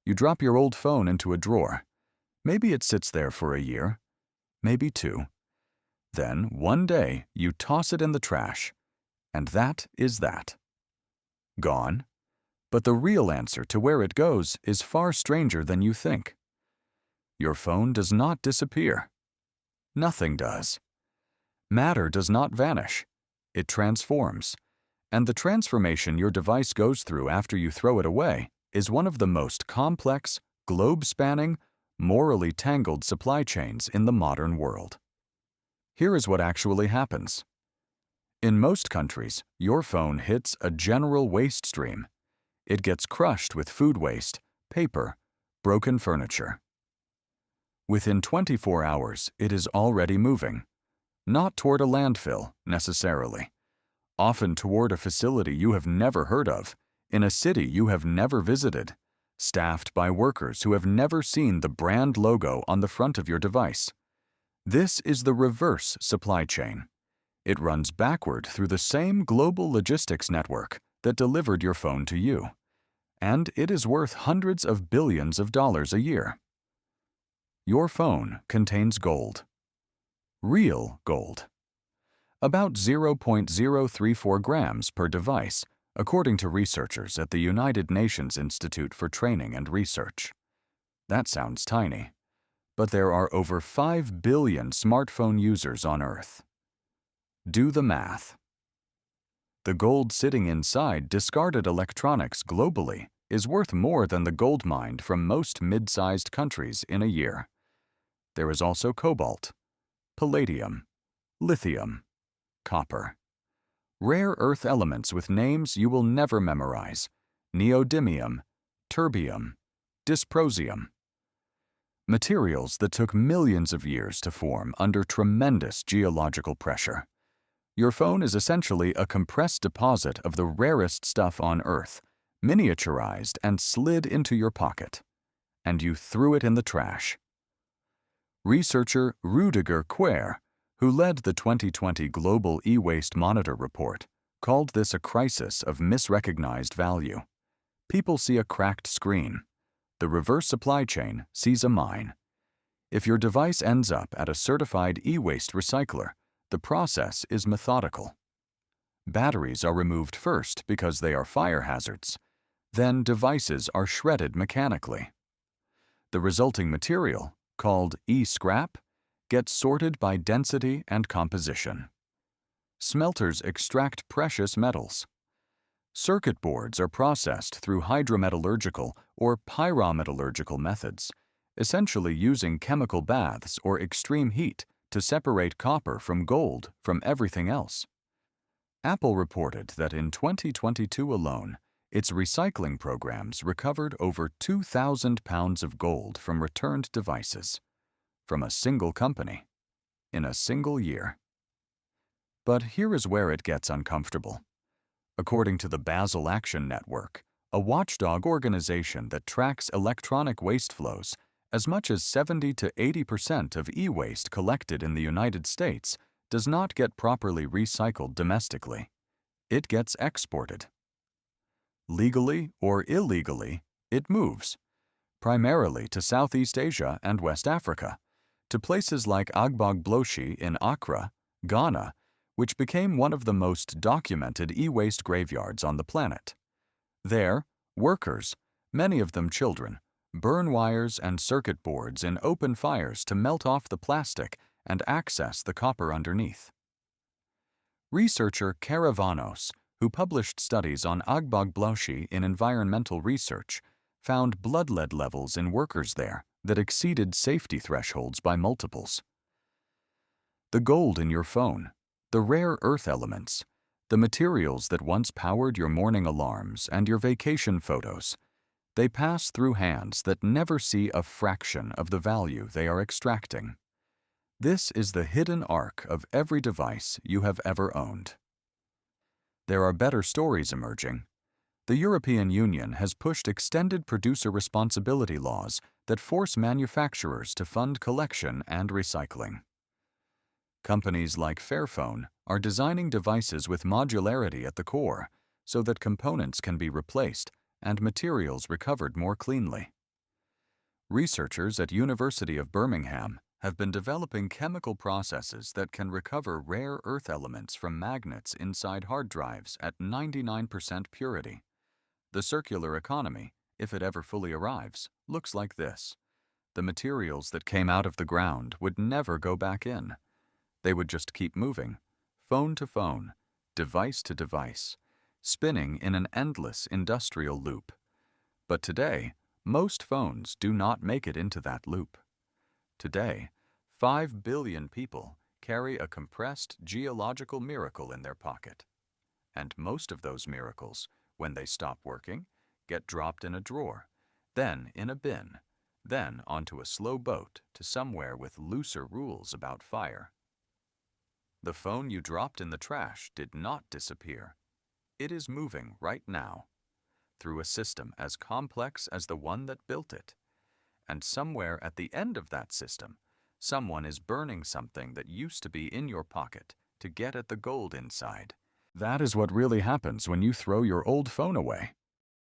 You drop your old phone into a drawer. Maybe it sits there for a year, maybe 2. Then, one day, you toss it in the trash. And that is that. Gone. But the real answer to where it goes is far stranger than you think. Your phone does not disappear. Nothing does. Matter does not vanish. It transforms. And the transformation your device goes through after you throw it away is one of the most complex, globe-spanning, morally tangled supply chains in the modern world. Here is what actually happens. In most countries, your phone hits a general waste stream. It gets crushed with food waste, paper, broken furniture. Within 24 hours, it is already moving. Not toward a landfill, necessarily. Often toward a facility you have never heard of, in a city you have never visited, staffed by workers who have never seen the brand logo on the front of your device. This is the reverse supply chain. It runs backward through the same global logistics network that delivered your phone to you. And it is worth hundreds of billions of dollars a year. Your phone contains gold. Real gold. About 0.034 grams per device, according to researchers at the United Nations Institute for Training and Research. That sounds tiny, but there are over 5 billion smartphone users on Earth. Do the math. The gold sitting inside discarded electronics globally is worth more than the gold mined from most mid-sized countries in a year. There is also cobalt, palladium, lithium, copper. Rare earth elements with names you will never memorize: neodymium, terbium, dysprosium. Materials that took millions of years to form under tremendous geological pressure. Your phone is essentially a compressed deposit of the rarest stuff on Earth, miniaturized and slid into your pocket. And you threw it in the trash. Researcher Rudiger Quer, who led the 2020 Global E-Waste Monitor report, called this a crisis of misrecognized value. People see a cracked screen. The reverse supply chain sees a mine. If your device ends up at a certified e-waste recycler, the process is methodical. Batteries are removed first because they are fire hazards. Then devices are shredded mechanically. The resulting material, called e-scrap, gets sorted by density and composition. Smelters extract precious metals. Circuit boards are processed through hydrometallurgical or pyrometallurgical methods, essentially using chemical baths or extreme heat to separate copper from gold from everything else. Apple reported that in 2022 alone, its recycling programs recovered over 2,000 pounds of gold from returned devices, from a single company, in a single year. But here is where it gets uncomfortable. According to the Basel Action Network, a watchdog organization that tracks electronic waste flows, as much as 70 to 80% of e-waste collected in the United States does not get properly recycled domestically. It gets exported. Legally or illegally, it moves, primarily to Southeast Asia and West Africa, to places like Agbogbloshie in Accra, Ghana, which became one of the most documented e-waste graveyards on the planet. There, workers, many of them children, burn wires and circuit boards in open fires to melt off the plastic and access the copper underneath. Researcher Karavanos, who published studies on Agbogbloshie in environmental research, found blood lead levels in workers there that exceeded safety thresholds by multiples. The gold in your phone, the rare earth elements, the materials that once powered your morning alarms and your vacation photos, they pass through hands that never see a fraction of the value they are extracting. This is the hidden arc of every device you have ever owned. There are better stories emerging. The European Union has pushed extended producer responsibility laws that force manufacturers to fund collection and recycling. Companies like Fairphone are designing devices with modularity at the core so that components can be replaced and materials recovered more cleanly. Researchers at University of Birmingham have been developing chemical processes that can recover rare earth elements from magnets inside hard drives at 99% purity. The circular economy, if it ever fully arrives, looks like this. The materials that came out of the ground would never go back in. They would just keep moving, phone to phone, device to device, spinning in an endless industrial loop. But today, most phones do not make it into that loop. Today, 5 billion people carry a compressed geological miracle in their pocket. And most of those miracles, when they stop working, get dropped in a drawer, then in a bin, then onto a slow boat to somewhere with looser rules about fire. The phone you dropped in the trash did not disappear. It is moving right now, through a system as complex as the one that built it. And somewhere at the end of that system, someone is burning something that used to be in your pocket to get at the gold inside. That is what really happens when you throw your old phone away.